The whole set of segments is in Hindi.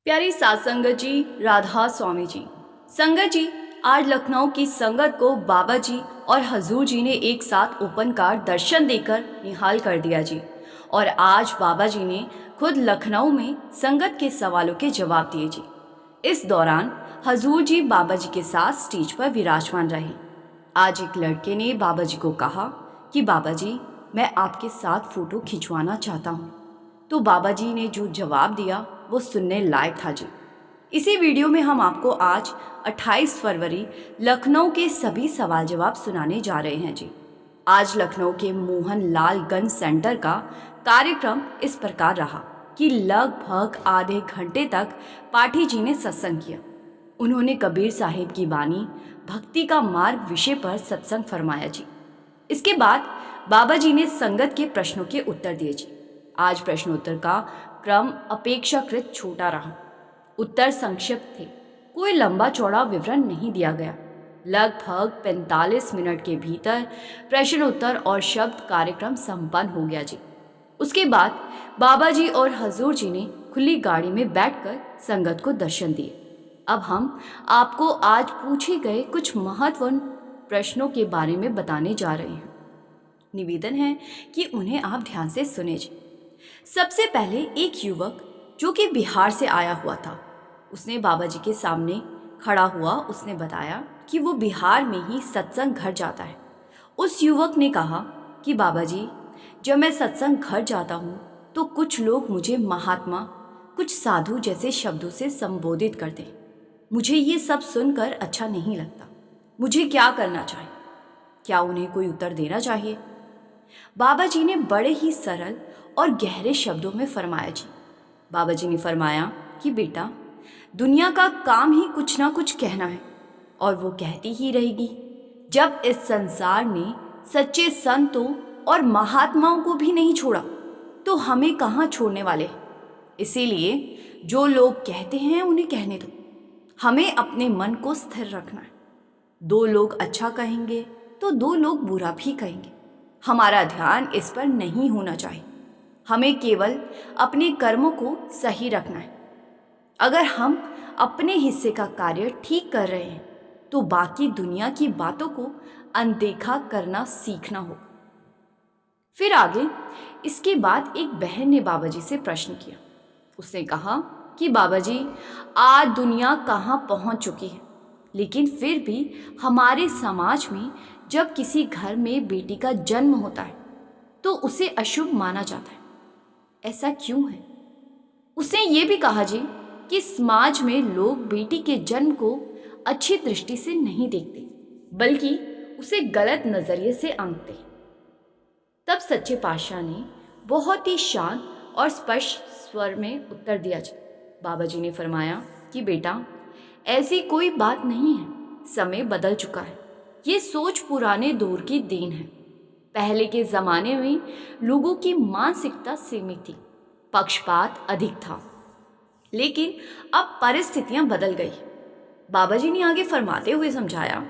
प्यारी सात संगत जी, राधा स्वामी जी। संगत जी, आज लखनऊ की संगत को बाबा जी और हजूर जी ने एक साथ ओपनकार दर्शन देकर निहाल कर दिया जी। और आज बाबा जी ने खुद लखनऊ में संगत के सवालों के जवाब दिए जी। इस दौरान हजूर जी बाबा जी के साथ स्टेज पर विराजमान रहे। आज एक लड़के ने बाबा जी को कहा कि बाबा जी, मैं आपके साथ फोटो खिंचवाना चाहता हूँ। तो बाबा जी ने जो जवाब दिया वो सुनने लायक था जी। इसी वीडियो में हम आपको आज 28 फरवरी लखनऊ के सभी सवाल जवाब सुनाने जा रहे हैं जी। आज लखनऊ के मोहन लाल गंज सेंटर का कार्यक्रम इस प्रकार रहा कि लगभग आधे घंटे तक पाठी जी ने सत्संग किया। उन्होंने कबीर साहिब की बानी भक्ति का मार्ग विषय पर सत्संग फरमाया जी। इसके बाद बाबा जी ने संगत के प्रश्नों के उत्तर दिए जी। आज प्रश्नोत्तर का क्रम अपेक्षाकृत छोटा रहा। उत्तर संक्षिप्त थे, कोई लंबा चौड़ा विवरण नहीं दिया गया। लगभग 45 मिनट के भीतर प्रश्नोत्तर और शब्द कार्यक्रम संपन्न हो गया जी। उसके बाद बाबा जी और हजूर जी ने खुली गाड़ी में बैठकर संगत को दर्शन दिए। अब हम आपको आज पूछे गए कुछ महत्वपूर्ण प्रश्नों के बारे में बताने जा रहे हैं। निवेदन है कि उन्हें आप ध्यान से सुने जी। सबसे पहले एक युवक जो कि बिहार से आया हुआ था, उसने बाबा जी के सामने खड़ा हुआ। उसने बताया कि वो बिहार में ही सत्संग घर जाता है। उस युवक ने कहा कि बाबा जी, जब मैं सत्संग घर जाता हूँ तो कुछ लोग मुझे महात्मा, कुछ साधु जैसे शब्दों से संबोधित करते हैं। मुझे ये सब सुनकर अच्छा नहीं लगता। मुझे क्या करना चाहिए? क्या उन्हें कोई उत्तर देना चाहिए? बाबा जी ने बड़े ही सरल और गहरे शब्दों में फरमाया जी। बाबा जी ने फरमाया कि बेटा, दुनिया का काम ही कुछ ना कुछ कहना है और वो कहती ही रहेगी। जब इस संसार ने सच्चे संतों और महात्माओं को भी नहीं छोड़ा तो हमें कहाँ छोड़ने वाले हैं। इसीलिए जो लोग कहते हैं उन्हें कहने दो। हमें अपने मन को स्थिर रखना है। दो लोग अच्छा कहेंगे तो दो लोग बुरा भी कहेंगे। हमारा ध्यान इस पर नहीं होना चाहिए। हमें केवल अपने कर्मों को सही रखना है। अगर हम अपने हिस्से का कार्य ठीक कर रहे हैं तो बाकी दुनिया की बातों को अनदेखा करना सीखना होगा। फिर आगे इसके बाद एक बहन ने बाबा जी से प्रश्न किया। उसने कहा कि बाबा जी, आज दुनिया कहाँ पहुँच चुकी है, लेकिन फिर भी हमारे समाज में जब किसी घर में बेटी का जन्म होता है तो उसे अशुभ माना जाता है। ऐसा क्यों है? उसने ये भी कहा जी कि समाज में लोग बेटी के जन्म को अच्छी दृष्टि से नहीं देखते, बल्कि उसे गलत नजरिए से आंकते। तब सच्चे पातशाह ने बहुत ही शांत और स्पष्ट स्वर में उत्तर दिया जी। बाबा जी ने फरमाया कि बेटा, ऐसी कोई बात नहीं है। समय बदल चुका है। ये सोच पुराने दौर की देन है। पहले के ज़माने में लोगों की मानसिकता सीमित थी, पक्षपात अधिक था, लेकिन अब परिस्थितियां बदल गई। बाबा जी ने आगे फरमाते हुए समझाया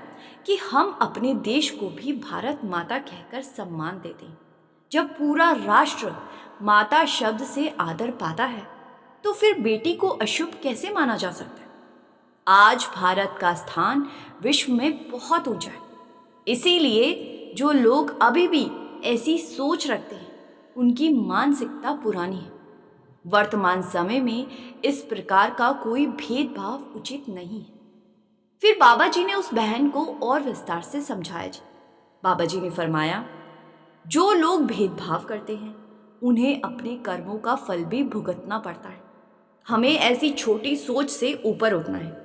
कि हम अपने देश को भी भारत माता कहकर सम्मान देते हैं। जब पूरा राष्ट्र माता शब्द से आदर पाता है तो फिर बेटी को अशुभ कैसे माना जा सकता है? आज भारत का स्थान विश्व में बहुत ऊंचा है। इसीलिए जो लोग अभी भी ऐसी सोच रखते हैं उनकी मानसिकता पुरानी है। वर्तमान समय में इस प्रकार का कोई भेदभाव उचित नहीं है। फिर बाबा जी ने उस बहन को और विस्तार से समझाया जी। बाबा जी ने फरमाया, जो लोग भेदभाव करते हैं उन्हें अपने कर्मों का फल भी भुगतना पड़ता है। हमें ऐसी छोटी सोच से ऊपर उठना है।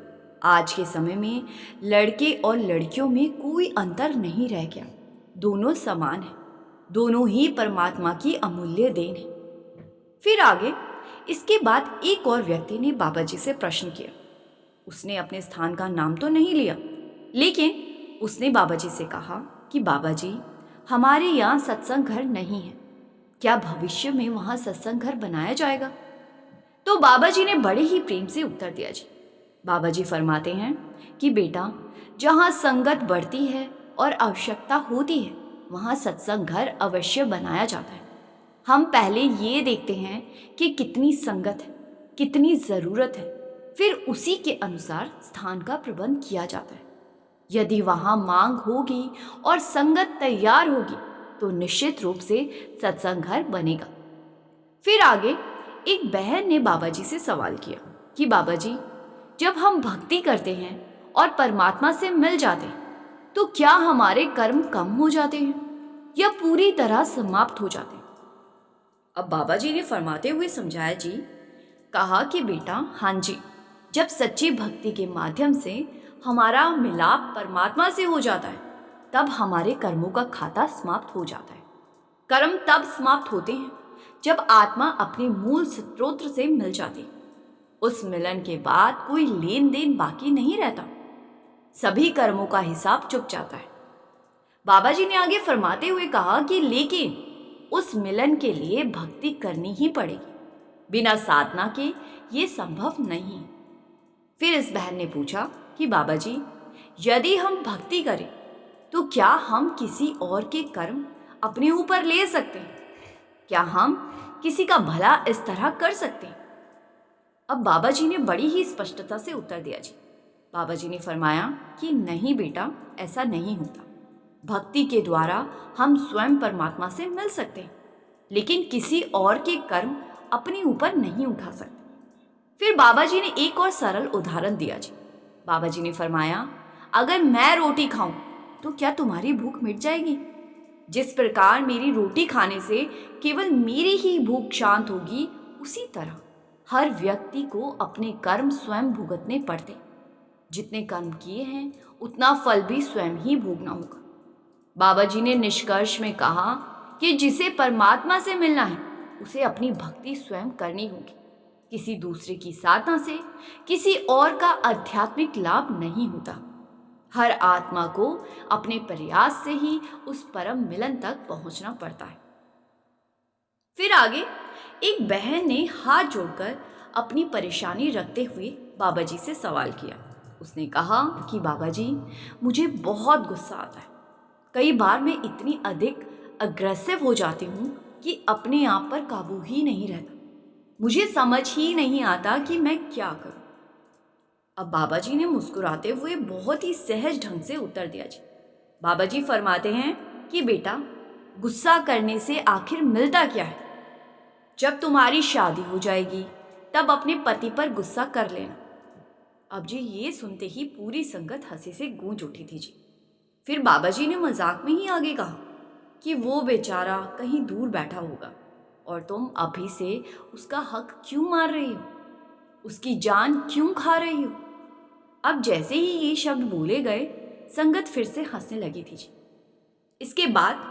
आज के समय में लड़के और लड़कियों में कोई अंतर नहीं रह गया। दोनों समान हैं। दोनों ही परमात्मा की अमूल्य देन है। फिर आगे इसके बाद एक और व्यक्ति ने बाबा जी से प्रश्न किया। उसने अपने स्थान का नाम तो नहीं लिया, लेकिन उसने बाबा जी से कहा कि बाबा जी, हमारे यहाँ सत्संग घर नहीं है। क्या भविष्य में वहाँ सत्संग घर बनाया जाएगा? तो बाबा जी ने बड़े ही प्रेम से उत्तर दिया जी। बाबा जी फरमाते हैं कि बेटा, जहाँ संगत बढ़ती है और आवश्यकता होती है वहाँ सत्संग घर अवश्य बनाया जाता है। हम पहले ये देखते हैं कि कितनी संगत है, कितनी ज़रूरत है, फिर उसी के अनुसार स्थान का प्रबंध किया जाता है। यदि वहाँ मांग होगी और संगत तैयार होगी तो निश्चित रूप से सत्संग घर बनेगा। फिर आगे एक बहन ने बाबा जी से सवाल किया कि बाबा जी, जब हम भक्ति करते हैं और परमात्मा से मिल जाते हैं तो क्या हमारे कर्म कम हो जाते हैं या पूरी तरह समाप्त हो जाते हैं? अब बाबा जी ने फरमाते हुए समझाया जी, कहा कि बेटा हाँ जी, जब सच्ची भक्ति के माध्यम से हमारा मिलाप परमात्मा से हो जाता है तब हमारे कर्मों का खाता समाप्त हो जाता है। कर्म तब समाप्त होते हैं जब आत्मा अपने मूल स्रोत से मिल जाती है। उस मिलन के बाद कोई लेन देन बाकी नहीं रहता, सभी कर्मों का हिसाब चुक जाता है। बाबा जी ने आगे फरमाते हुए कहा कि लेकिन उस मिलन के लिए भक्ति करनी ही पड़ेगी, बिना साधना के ये संभव नहीं। फिर इस बहन ने पूछा कि बाबा जी, यदि हम भक्ति करें तो क्या हम किसी और के कर्म अपने ऊपर ले सकते हैं? क्या हम किसी का भला इस तरह कर सकते हैं? अब बाबा जी ने बड़ी ही स्पष्टता से उत्तर दिया जी। बाबा जी ने फरमाया कि नहीं बेटा, ऐसा नहीं होता। भक्ति के द्वारा हम स्वयं परमात्मा से मिल सकते हैं, लेकिन किसी और के कर्म अपने ऊपर नहीं उठा सकते। फिर बाबा जी ने एक और सरल उदाहरण दिया जी। बाबा जी ने फरमाया, अगर मैं रोटी खाऊं तो क्या तुम्हारी भूख मिट जाएगी? जिस प्रकार मेरी रोटी खाने से केवल मेरी ही भूख शांत होगी, उसी तरह हर व्यक्ति को अपने कर्म स्वयं भुगतने पड़ते। जितने कर्म किए हैं उतना फल भी स्वयं ही भोगना होगा। बाबा जी ने निष्कर्ष में कहा कि जिसे परमात्मा से मिलना है उसे अपनी भक्ति स्वयं करनी होगी। किसी दूसरे की साधना से किसी और का आध्यात्मिक लाभ नहीं होता। हर आत्मा को अपने प्रयास से ही उस परम मिलन तक पहुंचना पड़ता है। फिर आगे एक बहन ने हाथ जोड़कर अपनी परेशानी रखते हुए बाबा जी से सवाल किया। उसने कहा कि बाबा जी, मुझे बहुत गुस्सा आता है। कई बार मैं इतनी अधिक अग्रेसिव हो जाती हूँ कि अपने आप पर काबू ही नहीं रहता। मुझे समझ ही नहीं आता कि मैं क्या करूँ। अब बाबा जी ने मुस्कुराते हुए बहुत ही सहज ढंग से उत्तर दिया जी। बाबा जी फरमाते हैं कि बेटा, गुस्सा करने से आखिर मिलता क्या है? जब तुम्हारी शादी हो जाएगी तब अपने पति पर गुस्सा कर लेना। अब जी ये सुनते ही पूरी संगत हंसी से गूंज उठी थी जी। फिर बाबा जी ने मजाक में ही आगे कहा कि वो बेचारा कहीं दूर बैठा होगा और तुम अभी से उसका हक क्यों मार रही हो, उसकी जान क्यों खा रही हो? अब जैसे ही ये शब्द बोले गए, संगत फिर से हंसने लगी थी जी। इसके बाद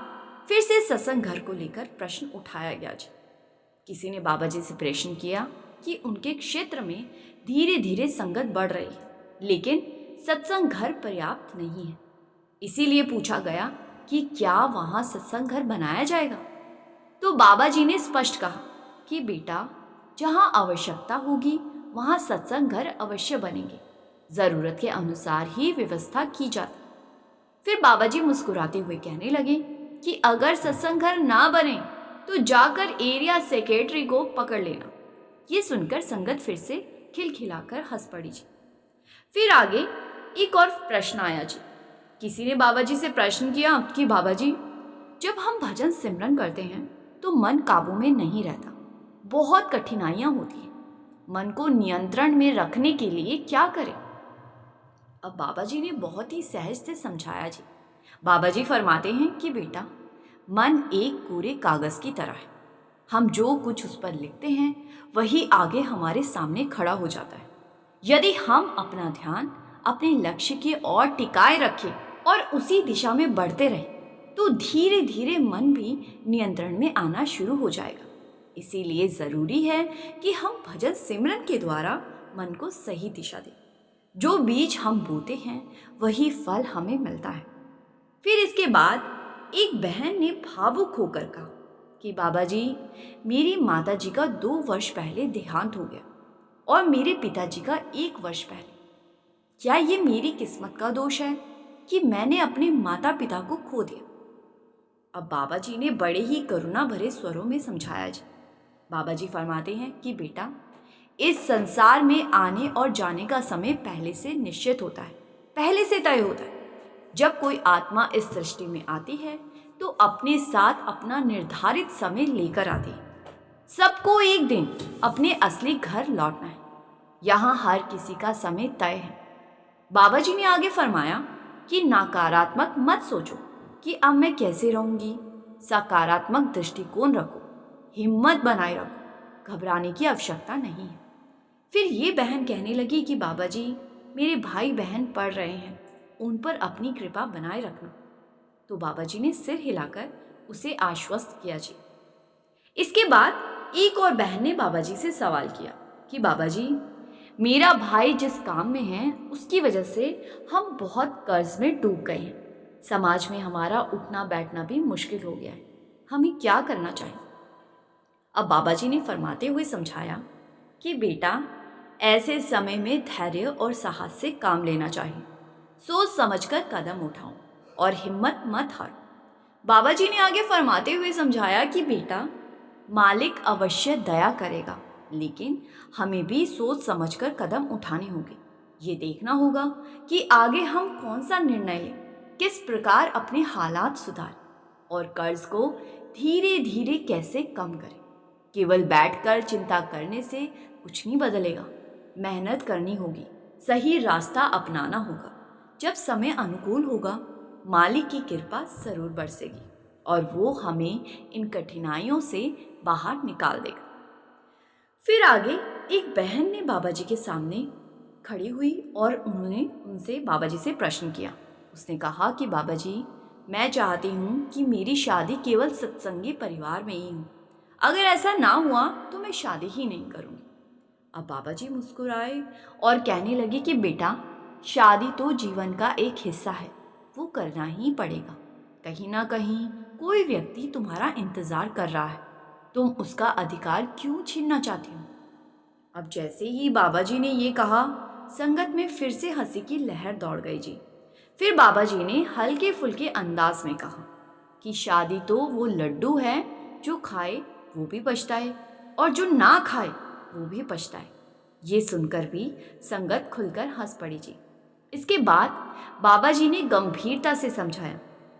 फिर से सत्संग घर को लेकर प्रश्न उठाया गया जी। किसी ने बाबा जी से प्रश्न किया कि उनके क्षेत्र में धीरे धीरे संगत बढ़ रही है, लेकिन सत्संग घर पर्याप्त नहीं है। इसीलिए पूछा गया कि क्या वहाँ सत्संग घर बनाया जाएगा? तो बाबा जी ने स्पष्ट कहा कि बेटा, जहाँ आवश्यकता होगी वहाँ सत्संग घर अवश्य बनेंगे। ज़रूरत के अनुसार ही व्यवस्था की जाती। फिर बाबा जी मुस्कुराते हुए कहने लगे कि अगर सत्संग घर ना बने तो जाकर एरिया सेक्रेटरी को पकड़ लेना। ये सुनकर संगत फिर से खिलखिलाकर हंस पड़ी जी। फिर आगे एक और प्रश्न आया जी। किसी ने बाबा जी से प्रश्न किया कि बाबा जी, जब हम भजन सिमरन करते हैं तो मन काबू में नहीं रहता, बहुत कठिनाइयाँ होती हैं। मन को नियंत्रण में रखने के लिए क्या करें? अब बाबा जी ने बहुत ही सहज से समझाया जी। बाबा जी फरमाते हैं कि बेटा, मन एक कोरे कागज की तरह है। हम जो कुछ उस पर लिखते हैं वही आगे हमारे सामने खड़ा हो जाता है। यदि हम अपना ध्यान अपने लक्ष्य की ओर टिकाए रखें और उसी दिशा में बढ़ते रहें तो धीरे धीरे मन भी नियंत्रण में आना शुरू हो जाएगा। इसीलिए ज़रूरी है कि हम भजन सिमरन के द्वारा मन को सही दिशा दें। जो बीज हम बोते हैं वही फल हमें मिलता है। फिर इसके बाद एक बहन ने भावुक होकर कहा कि बाबा जी, मेरी माता जी का 2 वर्ष पहले देहांत हो गया और मेरे पिताजी का 1 वर्ष पहले। क्या ये मेरी किस्मत का दोष है कि मैंने अपने माता पिता को खो दिया? अब बाबा जी ने बड़े ही करुणा भरे स्वरों में समझाया जी। बाबा जी फरमाते हैं कि बेटा, इस संसार में आने और जाने का समय पहले से निश्चित होता है, पहले से तय होता है। जब कोई आत्मा इस सृष्टि में आती है तो अपने साथ अपना निर्धारित समय लेकर आती है। सबको एक दिन अपने असली घर लौटना है। यहाँ हर किसी का समय तय है। बाबा जी ने आगे फरमाया कि नकारात्मक मत सोचो कि अब मैं कैसे रहूंगी। सकारात्मक दृष्टिकोण रखो, हिम्मत बनाए रखो, घबराने की आवश्यकता नहीं है। फिर ये बहन कहने लगी कि बाबा जी, मेरे भाई बहन पढ़ रहे हैं, उन पर अपनी कृपा बनाए रखना। तो बाबा जी ने सिर हिलाकर उसे आश्वस्त किया जी। इसके बाद एक और बहन ने बाबा जी से सवाल किया कि बाबा जी, मेरा भाई जिस काम में है उसकी वजह से हम बहुत कर्ज में डूब गए हैं। समाज में हमारा उठना बैठना भी मुश्किल हो गया है। हमें क्या करना चाहिए? अब बाबा जी ने फरमाते हुए समझाया कि बेटा, ऐसे समय में धैर्य और साहस से काम लेना चाहिए। सोच समझकर कदम उठाओ और हिम्मत मत हारो। बाबा जी ने आगे फरमाते हुए समझाया कि बेटा, मालिक अवश्य दया करेगा, लेकिन हमें भी सोच समझकर कदम उठाने होंगे। ये देखना होगा कि आगे हम कौन सा निर्णय लें, किस प्रकार अपने हालात सुधारें और कर्ज को धीरे धीरे कैसे कम करें। केवल बैठकर चिंता करने से कुछ नहीं बदलेगा। मेहनत करनी होगी, सही रास्ता अपनाना होगा। जब समय अनुकूल होगा, मालिक की कृपा जरूर बरसेगी और वो हमें इन कठिनाइयों से बाहर निकाल देगा। फिर आगे एक बहन ने बाबा जी के सामने खड़ी हुई और उन्होंने उनसे बाबा जी से प्रश्न किया। उसने कहा कि बाबा जी, मैं चाहती हूँ कि मेरी शादी केवल सत्संगी परिवार में ही हो। अगर ऐसा ना हुआ तो मैं शादी ही नहीं करूँगी। अब बाबा जी मुस्कुराए और कहने लगे कि बेटा, शादी तो जीवन का एक हिस्सा है, वो करना ही पड़ेगा। कहीं ना कहीं कोई व्यक्ति तुम्हारा इंतजार कर रहा है, तुम उसका अधिकार क्यों छीनना चाहती हो? अब जैसे ही बाबा जी ने ये कहा, संगत में फिर से हंसी की लहर दौड़ गई जी। फिर बाबा जी ने हल्के फुल्के अंदाज में कहा कि शादी तो वो लड्डू है, जो खाए वो भी पछताए और जो ना खाए वो भी पछताए। ये सुनकर भी संगत खुलकर हंस पड़ी जी। इसके बाद बाबा जी ने गंभीरता से समझाया।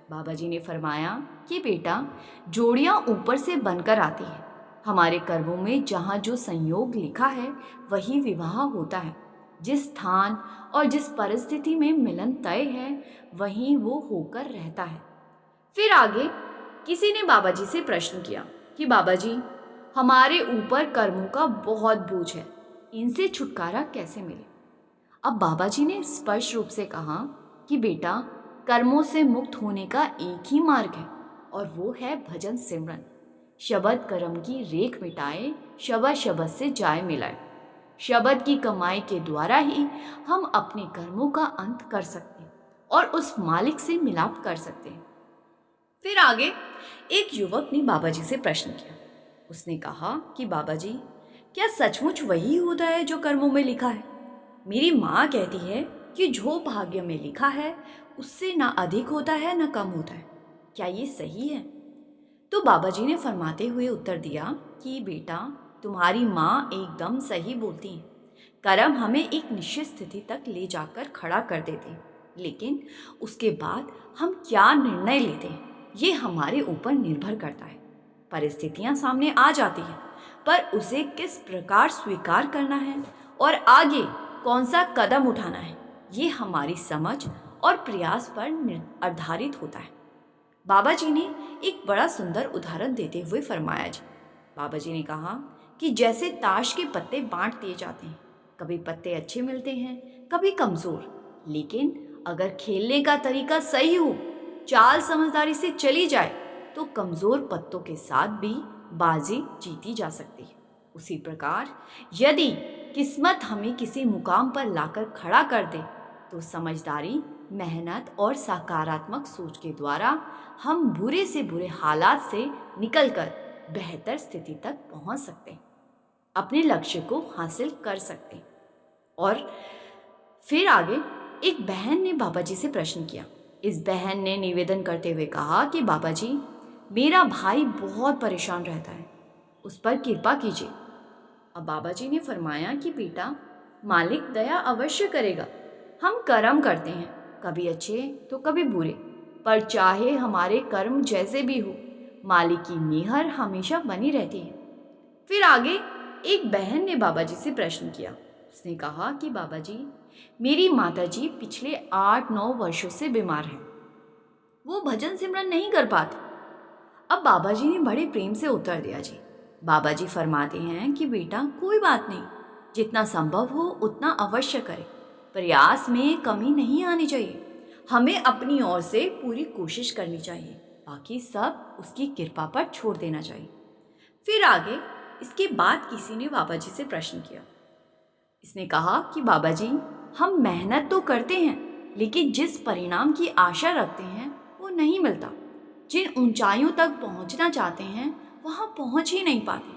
बाबा जी ने फरमाया कि बेटा, जोड़ियां ऊपर से बनकर आती है। हमारे कर्मों में जहाँ जो संयोग लिखा है वही विवाह होता है। जिस स्थान और जिस परिस्थिति में मिलन तय है वहीं वो होकर रहता है। फिर आगे किसी ने बाबा जी से प्रश्न किया कि बाबा जी, हमारे ऊपर कर्मों का बहुत बोझ है, इनसे छुटकारा कैसे मिले? अब बाबा जी ने स्पष्ट रूप से कहा कि बेटा, कर्मों से मुक्त होने का एक ही मार्ग है और वो है भजन सिमरन। शब्द कर्म की रेख मिटाए, शब्द शब्द से जाए मिलाए। शब्द की कमाई के द्वारा ही हम अपने कर्मों का अंत कर सकते हैं और उस मालिक से मिलाप कर सकते हैं। फिर आगे एक युवक ने बाबा जी से प्रश्न किया। उसने कहा कि बाबा जी, क्या सचमुच वही होता है जो कर्मों में लिखा है? मेरी माँ कहती है कि जो भाग्य में लिखा है उससे ना अधिक होता है ना कम होता है। क्या ये सही है? तो बाबा जी ने फरमाते हुए उत्तर दिया कि बेटा, तुम्हारी माँ एकदम सही बोलती हैं। कर्म हमें एक निश्चित स्थिति तक ले जाकर खड़ा कर देते हैं, लेकिन उसके बाद हम क्या निर्णय लेते हैं ये हमारे ऊपर निर्भर करता है। परिस्थितियाँ सामने आ जाती हैं, पर उसे किस प्रकार स्वीकार करना है और आगे कौन सा कदम उठाना है ये हमारी समझ और प्रयास पर आधारित होता है। बाबा जी ने एक बड़ा सुंदर उदाहरण देते हुए फरमाया जी। बाबा जी ने कहा कि जैसे ताश के पत्ते बांट दिए जाते हैं, कभी पत्ते अच्छे मिलते हैं, कभी कमज़ोर, लेकिन अगर खेलने का तरीका सही हो, चाल समझदारी से चली जाए तो कमज़ोर पत्तों के साथ भी बाजी जीती जा सकती है। उसी प्रकार यदि किस्मत हमें किसी मुकाम पर लाकर खड़ा कर दे तो समझदारी, मेहनत और सकारात्मक सोच के द्वारा हम बुरे से बुरे हालात से निकलकर बेहतर स्थिति तक पहुंच सकते हैं, अपने लक्ष्य को हासिल कर सकते हैं। और फिर आगे एक बहन ने बाबा जी से प्रश्न किया। इस बहन ने निवेदन करते हुए कहा कि बाबा जी, मेरा भाई बहुत परेशान रहता है, उस पर कृपा कीजिए। अब बाबा जी ने फरमाया कि बेटा, मालिक दया अवश्य करेगा। हम कर्म करते हैं, कभी अच्छे तो कभी बुरे, पर चाहे हमारे कर्म जैसे भी हो, मालिक की मेहर हमेशा बनी रहती है। फिर आगे एक बहन ने बाबा जी से प्रश्न किया। उसने कहा कि बाबा जी, मेरी माताजी पिछले 8-9 वर्षों से बीमार हैं। वो भजन सिमरन नहीं कर पाते। अब बाबा जी ने बड़े प्रेम से उत्तर दिया जी। बाबा जी फरमाते हैं कि बेटा, कोई बात नहीं, जितना संभव हो उतना अवश्य करें। प्रयास में कमी नहीं आनी चाहिए। हमें अपनी ओर से पूरी कोशिश करनी चाहिए, बाकी सब उसकी कृपा पर छोड़ देना चाहिए। फिर आगे इसके बाद किसी ने बाबा जी से प्रश्न किया। इसने कहा कि बाबा जी, हम मेहनत तो करते हैं, लेकिन जिस परिणाम की आशा रखते हैं वो नहीं मिलता। जिन ऊंचाइयों तक पहुंचना चाहते हैं वहां पहुंच ही नहीं पाते।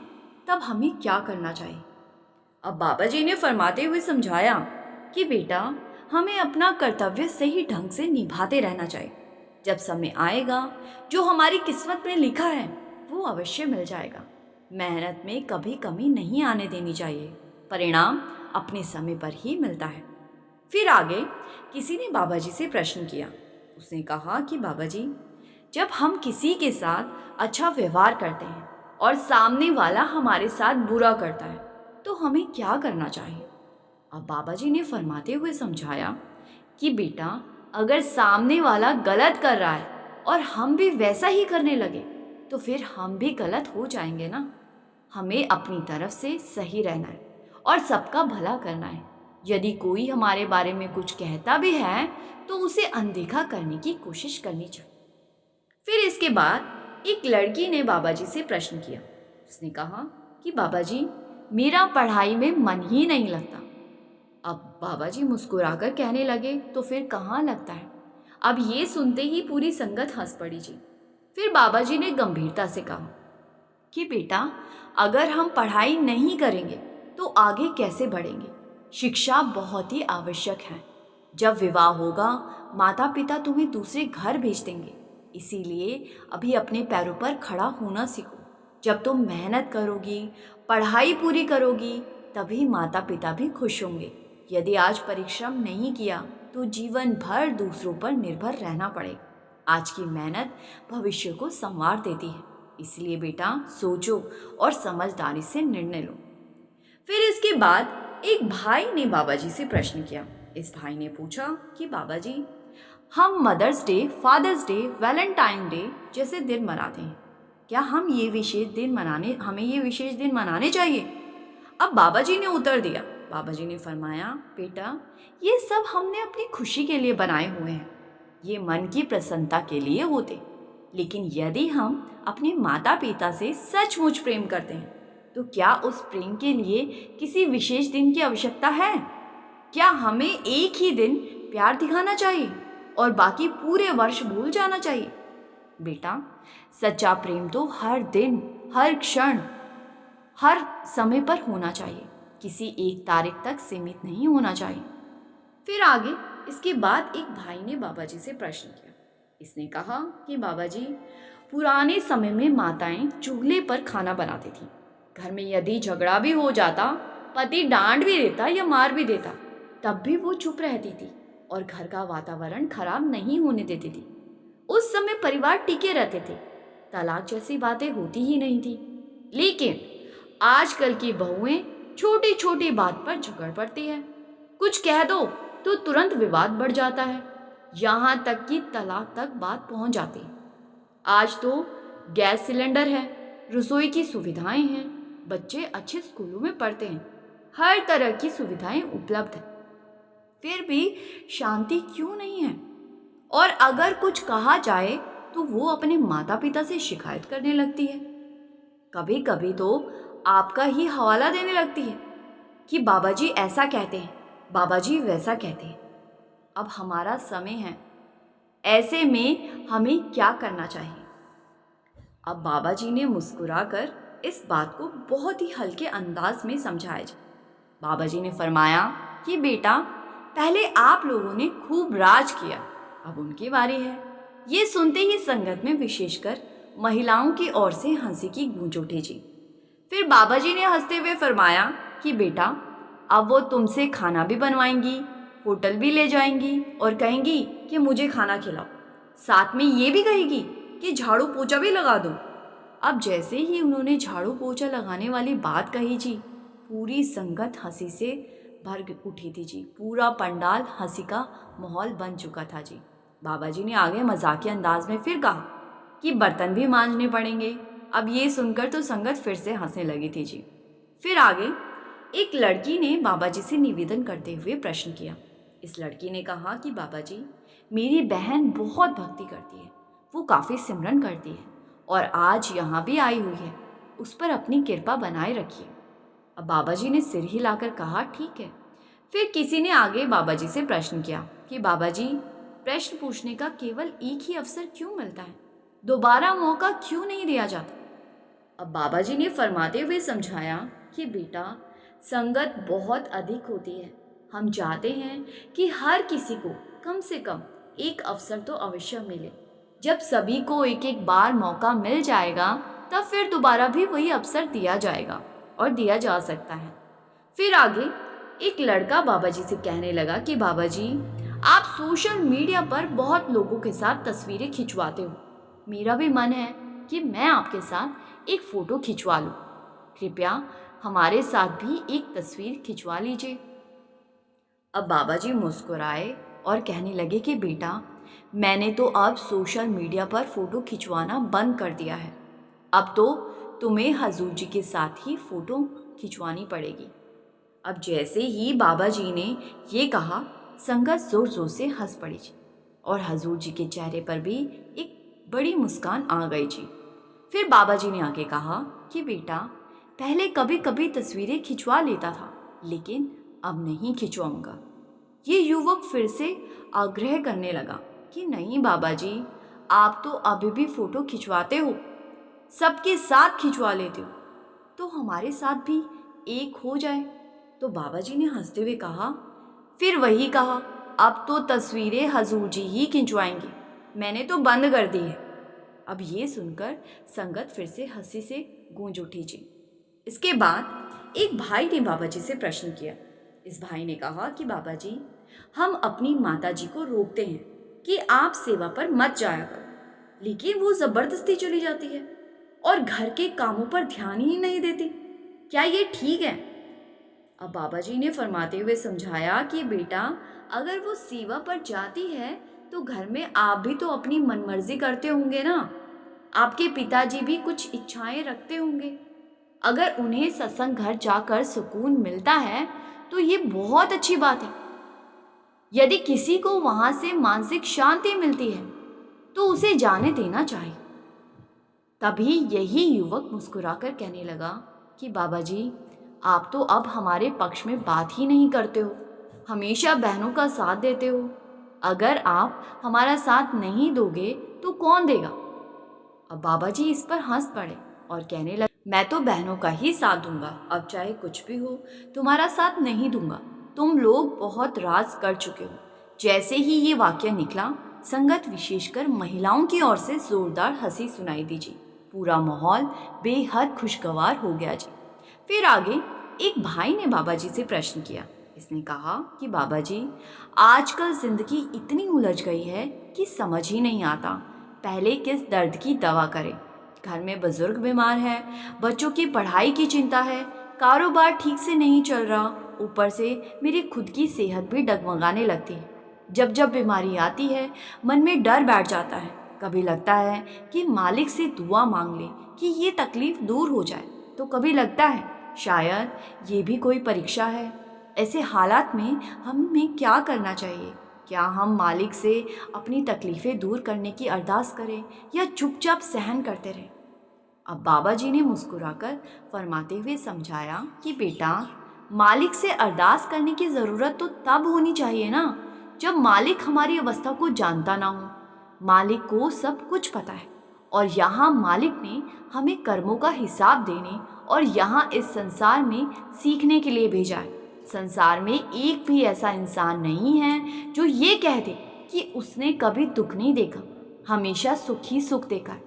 तब हमें क्या करना चाहिए? अब बाबा जी ने फरमाते हुए समझाया कि बेटा, हमें अपना कर्तव्य सही ढंग से निभाते रहना चाहिए। जब समय आएगा, जो हमारी किस्मत में लिखा है वो अवश्य मिल जाएगा। मेहनत में कभी कमी नहीं आने देनी चाहिए। परिणाम अपने समय पर ही मिलता है। फिर आगे किसी ने बाबा जी से प्रश्न किया। उसने कहा कि बाबा जी, जब हम किसी के साथ अच्छा व्यवहार करते हैं और सामने वाला हमारे साथ बुरा करता है, तो हमें क्या करना चाहिए? अब बाबा जी ने फरमाते हुए समझाया कि बेटा, अगर सामने वाला गलत कर रहा है और हम भी वैसा ही करने लगे, तो फिर हम भी गलत हो जाएंगे ना। हमें अपनी तरफ से सही रहना है और सबका भला करना है। यदि कोई हमारे बारे में कुछ कहता भी है तो उसे अनदेखा करने की कोशिश करनी चाहिए। फिर इसके बाद एक लड़की ने बाबा जी से प्रश्न किया। उसने कहा कि बाबा जी, मेरा पढ़ाई में मन ही नहीं लगता। अब बाबा जी मुस्कुराकर कहने लगे, तो फिर कहाँ लगता है? अब ये सुनते ही पूरी संगत हंस पड़ी जी। फिर बाबा जी ने गंभीरता से कहा कि बेटा, अगर हम पढ़ाई नहीं करेंगे तो आगे कैसे बढ़ेंगे? शिक्षा बहुत ही आवश्यक है। जब विवाह होगा, माता पिता तुम्हें दूसरे घर भेज देंगे। इसीलिए अभी अपने पैरों पर खड़ा होना सीखो। जब तुम मेहनत करोगी, पढ़ाई पूरी करोगी, तभी माता पिता भी खुश होंगे। यदि आज परिश्रम नहीं किया तो जीवन भर दूसरों पर निर्भर रहना पड़ेगा। आज की मेहनत भविष्य को संवार देती है। इसलिए बेटा, सोचो और समझदारी से निर्णय लो। फिर इसके बाद एक भाई ने बाबा जी से प्रश्न किया। इस भाई ने पूछा कि बाबा जी, हम Mother's Day, Father's Day, Valentine Day जैसे दिन मनाते हैं। क्या हमें ये विशेष दिन मनाने चाहिए? अब बाबा जी ने उत्तर दिया। बाबा जी ने फरमाया, बेटा, ये सब हमने अपनी खुशी के लिए बनाए हुए हैं। ये मन की प्रसन्नता के लिए होते। लेकिन यदि हम अपने माता पिता से सचमुच प्रेम करते हैं, तो क्या उस प्रेम के लिए किसी विशेष दिन की आवश्यकता है? क्या हमें एक ही दिन प्यार दिखाना चाहिए और बाकी पूरे वर्ष भूल जाना चाहिए? बेटा, सच्चा प्रेम तो हर दिन, हर क्षण, हर समय पर होना चाहिए। किसी एक तारीख तक सीमित नहीं होना चाहिए। फिर आगे इसके बाद एक भाई ने बाबा जी से प्रश्न किया। इसने कहा कि बाबा जी, पुराने समय में माताएं चूल्हे पर खाना बनाती थी। घर में यदि झगड़ा भी हो जाता, पति डांट भी देता या मार भी देता, तब भी वो चुप रहती थी और घर का वातावरण खराब नहीं होने देती थी। उस समय परिवार टिके रहते थे। तलाक जैसी बातें होती ही नहीं थी। लेकिन आजकल की बहुएं छोटी छोटी बात पर झगड़ पड़ती है। कुछ कह दो तो तुरंत विवाद बढ़ जाता है। यहाँ तक कि तलाक तक बात पहुँच जाती है। आज तो गैस सिलेंडर है, रसोई की सुविधाएं हैं, बच्चे अच्छे स्कूलों में पढ़ते हैं, हर तरह की सुविधाएं उपलब्ध हैं। फिर भी शांति क्यों नहीं है? और अगर कुछ कहा जाए तो वो अपने माता पिता से शिकायत करने लगती है। कभी कभी तो आपका ही हवाला देने लगती है कि बाबा जी ऐसा कहते हैं, बाबा जी वैसा कहते हैं। अब हमारा समय है, ऐसे में हमें क्या करना चाहिए? अब बाबा जी ने मुस्कुराकर इस बात को बहुत ही हल्के अंदाज में समझाया। बाबा जी ने फरमाया कि बेटा, पहले आप लोगों ने खूब राज किया, अब उनकी बारी है। ये सुनते ही संगत में विशेषकर महिलाओं की ओर से हंसी की गूंज उठी जी। फिर बाबा जी ने हंसते हुए फरमाया कि बेटा, अब वो तुमसे खाना भी बनवाएंगी, होटल भी ले जाएंगी और कहेंगी कि मुझे खाना खिलाओ। साथ में ये भी कहेगी कि झाड़ू पोछा भी लगा दो। अब जैसे ही उन्होंने झाड़ू पोछा लगाने वाली बात कही जी, पूरी संगत हंसी से भर उठी थी जी। पूरा पंडाल हंसी का माहौल बन चुका था जी। बाबा जी ने आगे मजाकिया अंदाज में फिर कहा कि बर्तन भी मांजने पड़ेंगे। अब ये सुनकर तो संगत फिर से हंसने लगी थी जी। फिर आगे एक लड़की ने बाबा जी से निवेदन करते हुए प्रश्न किया। इस लड़की ने कहा कि बाबा जी, मेरी बहन बहुत भक्ति करती है, वो काफ़ी सिमरन करती है और आज यहाँ भी आई हुई है, उस पर अपनी कृपा बनाए रखिए। अब बाबा जी ने सिर हिलाकर कहा ठीक है। फिर किसी ने आगे बाबा जी से प्रश्न किया कि बाबा जी, प्रश्न पूछने का केवल एक ही अवसर क्यों मिलता है, दोबारा मौका क्यों नहीं दिया जाता? अब बाबा जी ने फरमाते हुए समझाया कि बेटा, संगत बहुत अधिक होती है। हम चाहते हैं कि हर किसी को कम से कम एक अवसर तो अवश्य मिले। जब सभी को एक एक बार मौका मिल जाएगा तब फिर दोबारा भी वही अवसर दिया जाएगा और दिया जा सकता है। फिर आगे एक लड़का बाबा जी से कहने लगा कि बाबा जी, आप सोशल मीडिया पर बहुत लोगों के साथ तस्वीरें खिंचवाते हो। मेरा भी मन है कि मैं आपके साथ एक फ़ोटो खिंचवा लूँ। कृपया हमारे साथ भी एक तस्वीर खिंचवा लीजिए। अब बाबा जी मुस्कुराए और कहने लगे कि बेटा, मैंने तो अब सोशल मीडिया पर फ़ोटो खिंचवाना बंद कर दिया है। अब तो तुम्हें हजूर जी के साथ ही फ़ोटो खिंचवानी पड़ेगी। अब जैसे ही बाबा जी ने ये कहा, संगत ज़ोर ज़ोर से हंस पड़ी जी और हजूर जी के चेहरे पर भी एक बड़ी मुस्कान आ गई जी। फिर बाबा जी ने आगे कहा कि बेटा, पहले कभी कभी तस्वीरें खिंचवा लेता था, लेकिन अब नहीं खिंचवाऊंगा। ये युवक फिर से आग्रह करने लगा कि नहीं बाबा जी, आप तो अभी भी फ़ोटो खिंचवाते हो, सबके साथ खिंचवा लेते हो, तो हमारे साथ भी एक हो जाए। तो बाबा जी ने हंसते हुए कहा, फिर वही कहा, अब तो तस्वीरें हजूर जी ही खिंचवाएंगे, मैंने तो बंद कर दी है। अब ये सुनकर संगत फिर से हंसी से गूंज उठी जी। इसके बाद एक भाई ने बाबा जी से प्रश्न किया। इस भाई ने कहा कि बाबा जी, हम अपनी माता जी को रोकते हैं कि आप सेवा पर मत जाया करो, लेकिन वो ज़बरदस्ती चली जाती है और घर के कामों पर ध्यान ही नहीं देती। क्या ये ठीक है? अब बाबा जी ने फरमाते हुए समझाया कि बेटा, अगर वो सेवा पर जाती है तो घर में आप भी तो अपनी मनमर्जी करते होंगे ना। आपके पिताजी भी कुछ इच्छाएं रखते होंगे। अगर उन्हें सत्संग घर जाकर सुकून मिलता है तो ये बहुत अच्छी बात है। यदि किसी को वहां से मानसिक शांति मिलती है तो उसे जाने देना चाहिए। तभी यही युवक मुस्कुराकर कहने लगा कि बाबा जी, आप तो अब हमारे पक्ष में बात ही नहीं करते हो, हमेशा बहनों का साथ देते हो। अगर आप हमारा साथ नहीं दोगे तो कौन देगा? अब बाबा जी इस पर हंस पड़े और कहने लगे, मैं तो बहनों का ही साथ दूंगा, अब चाहे कुछ भी हो, तुम्हारा साथ नहीं दूंगा। तुम लोग बहुत राज कर चुके हो। जैसे ही ये वाक्य निकला, संगत विशेषकर महिलाओं की ओर से जोरदार हंसी सुनाई दी जी। पूरा माहौल बेहद खुशगवार हो गया जी। फिर आगे एक भाई ने बाबा जी से प्रश्न किया। इसने कहा कि बाबा जी, आजकल जिंदगी इतनी उलझ गई है कि समझ ही नहीं आता पहले किस दर्द की दवा करें। घर में बुजुर्ग बीमार है, बच्चों की पढ़ाई की चिंता है, कारोबार ठीक से नहीं चल रहा, ऊपर से मेरी खुद की सेहत भी डगमगाने लगती है। जब जब बीमारी आती है मन में डर बैठ जाता है। कभी लगता है कि मालिक से दुआ मांग ले कि ये तकलीफ दूर हो जाए, तो कभी लगता है शायद ये भी कोई परीक्षा है। ऐसे हालात में हमें क्या करना चाहिए? क्या हम मालिक से अपनी तकलीफ़ें दूर करने की अरदास करें या चुपचाप सहन करते रहें? अब बाबा जी ने मुस्कुराकर फरमाते हुए समझाया कि बेटा, मालिक से अरदास करने की ज़रूरत तो तब होनी चाहिए ना जब मालिक हमारी अवस्था को जानता ना हो। मालिक को सब कुछ पता है और यहाँ मालिक ने हमें कर्मों का हिसाब देने और यहाँ इस संसार में सीखने के लिए भेजा है। संसार में एक भी ऐसा इंसान नहीं है जो ये कह दे कि उसने कभी दुख नहीं देखा, हमेशा सुख ही सुख देखा है।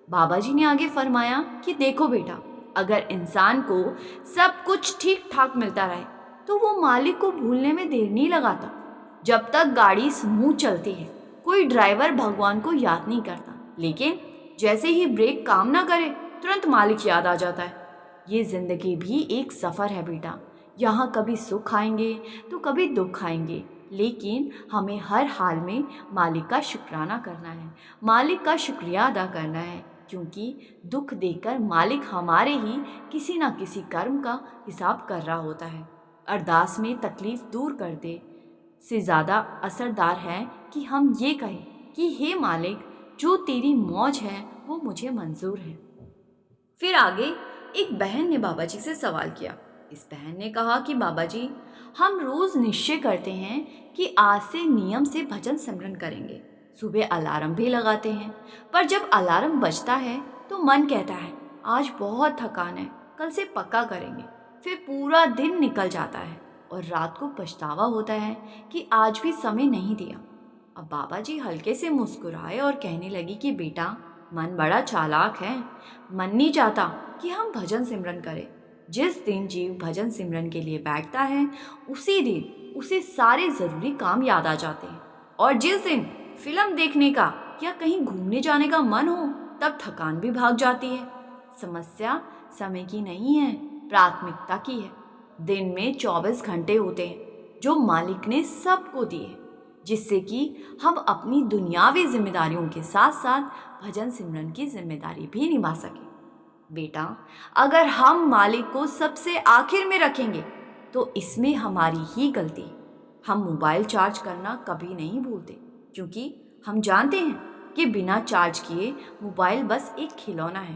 बाबा जी ने आगे फरमाया कि देखो बेटा, अगर इंसान को सब कुछ ठीक ठाक मिलता रहे तो वो मालिक को भूलने में देर नहीं लगाता। जब तक गाड़ी स्मूथ चलती है कोई ड्राइवर भगवान को याद नहीं करता, लेकिन जैसे ही ब्रेक काम ना करे तुरंत मालिक याद आ जाता है। ये जिंदगी भी एक सफ़र है बेटा, यहाँ कभी सुख आएंगे तो कभी दुख आएंगे, लेकिन हमें हर हाल में मालिक का शुक्राना करना है, मालिक का शुक्रिया अदा करना है, क्योंकि दुख देकर मालिक हमारे ही किसी ना किसी कर्म का हिसाब कर रहा होता है। अरदास में तकलीफ़ दूर कर दे से ज़्यादा असरदार है कि हम ये कहें कि हे मालिक, जो तेरी मौज है वो मुझे मंजूर है। फिर आगे एक बहन ने बाबा जी से सवाल किया। इस बहन ने कहा कि बाबा जी, हम रोज़ निश्चय करते हैं कि आज से नियम से भजन सिमरन करेंगे, सुबह अलार्म भी लगाते हैं, पर जब अलार्म बजता है तो मन कहता है आज बहुत थकान है, कल से पक्का करेंगे। फिर पूरा दिन निकल जाता है और रात को पछतावा होता है कि आज भी समय नहीं दिया। अब बाबा जी हल्के से मुस्कुराए और कहने लगी कि बेटा, मन बड़ा चालाक है, मन नहीं चाहता कि हम भजन सिमरन करें। जिस दिन जीव भजन सिमरन के लिए बैठता है उसी दिन उसे सारे ज़रूरी काम याद आ जाते हैं, और जिस दिन फिल्म देखने का या कहीं घूमने जाने का मन हो तब थकान भी भाग जाती है। समस्या समय की नहीं है, प्राथमिकता की है। दिन में 24 घंटे होते हैं जो मालिक ने सबको दिए, जिससे कि हम अपनी दुनियावी जिम्मेदारियों के साथ साथ भजन सिमरन की जिम्मेदारी भी निभा सकें। बेटा, अगर हम मालिक को सबसे आखिर में रखेंगे तो इसमें हमारी ही गलती। हम मोबाइल चार्ज करना कभी नहीं भूलते, क्योंकि हम जानते हैं कि बिना चार्ज किए मोबाइल बस एक खिलौना है,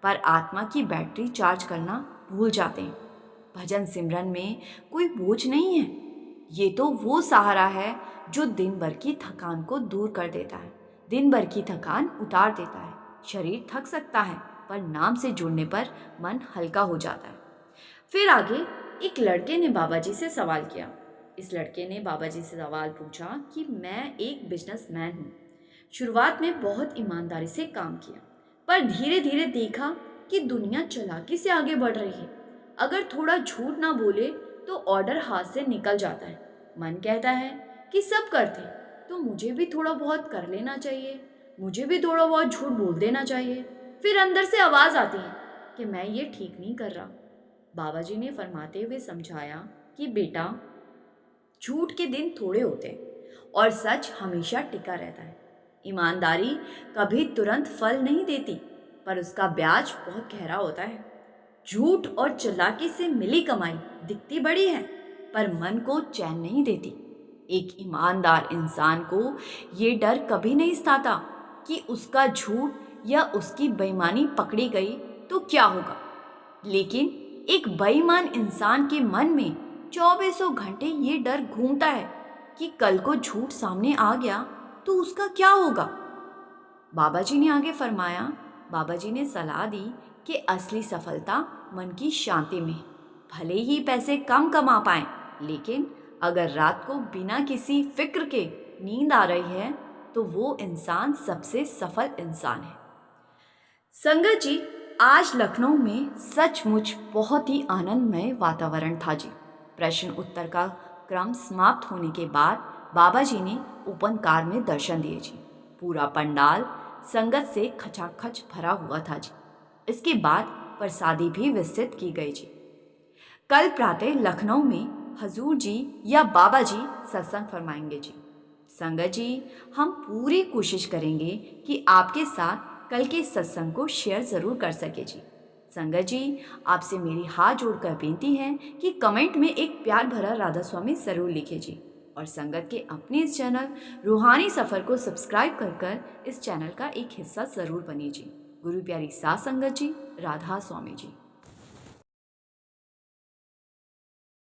पर आत्मा की बैटरी चार्ज करना भूल जाते हैं। भजन सिमरन में कोई बोझ नहीं है, ये तो वो सहारा है जो दिन भर की थकान को दूर कर देता है, दिन भर की थकान उतार देता है। शरीर थक सकता है पर नाम से जुड़ने पर मन हल्का हो जाता है। फिर आगे एक लड़के ने बाबा जी से सवाल किया। इस लड़के ने बाबा जी से सवाल पूछा कि मैं एक बिजनेसमैन हूँ। शुरुआत में बहुत ईमानदारी से काम किया, पर धीरे धीरे देखा कि दुनिया चालाकी से आगे बढ़ रही है। अगर थोड़ा झूठ ना बोले तो ऑर्डर हाथ से निकल जाता है। मन कहता है कि सब करते तो मुझे भी थोड़ा बहुत कर लेना चाहिए, मुझे भी थोड़ा बहुत झूठ बोल देना चाहिए। फिर अंदर से आवाज़ आती है कि मैं ये ठीक नहीं कर रहा। बाबा जी ने फरमाते हुए समझाया कि बेटा, झूठ के दिन थोड़े होते हैं और सच हमेशा टिका रहता है। ईमानदारी कभी तुरंत फल नहीं देती, पर उसका ब्याज बहुत गहरा होता है। झूठ और चालाकी से मिली कमाई दिखती बड़ी है, पर मन को चैन नहीं देती। एक ईमानदार इंसान को ये डर कभी नहीं सताता कि उसका झूठ या उसकी बेईमानी पकड़ी गई तो क्या होगा, लेकिन एक बेईमान इंसान के मन में 24 घंटे ये डर घूमता है कि कल को झूठ सामने आ गया तो उसका क्या होगा। बाबा जी ने आगे फरमाया, बाबा जी ने सलाह दी कि असली सफलता मन की शांति में है। भले ही पैसे कम कमा पाएं, लेकिन अगर रात को बिना किसी फिक्र के नींद आ रही है तो वो इंसान सबसे सफल इंसान है। संगत जी, आज लखनऊ में सचमुच बहुत ही आनंदमय वातावरण था जी। प्रश्न उत्तर का क्रम समाप्त होने के बाद बाबा जी ने ओपनकार में दर्शन दिए जी। पूरा पंडाल संगत से खचाखच भरा हुआ था जी। इसके बाद प्रसादी भी विस्तृत की गई जी। कल प्रातः लखनऊ में हजूर जी या बाबा जी सत्संग फरमाएंगे जी। संगत जी, हम पूरी कोशिश करेंगे कि आपके साथ कल के सत्संग को शेयर ज़रूर कर सके जी। संगत जी, आपसे मेरी हाथ जोड़कर बेनती है कि कमेंट में एक प्यार भरा राधा स्वामी ज़रूर लिखे जी, और संगत के अपने इस चैनल रूहानी सफ़र को सब्सक्राइब कर इस चैनल का एक हिस्सा ज़रूर बनिए जी। गुरु प्यारी साथ संगत जी, राधा स्वामी जी।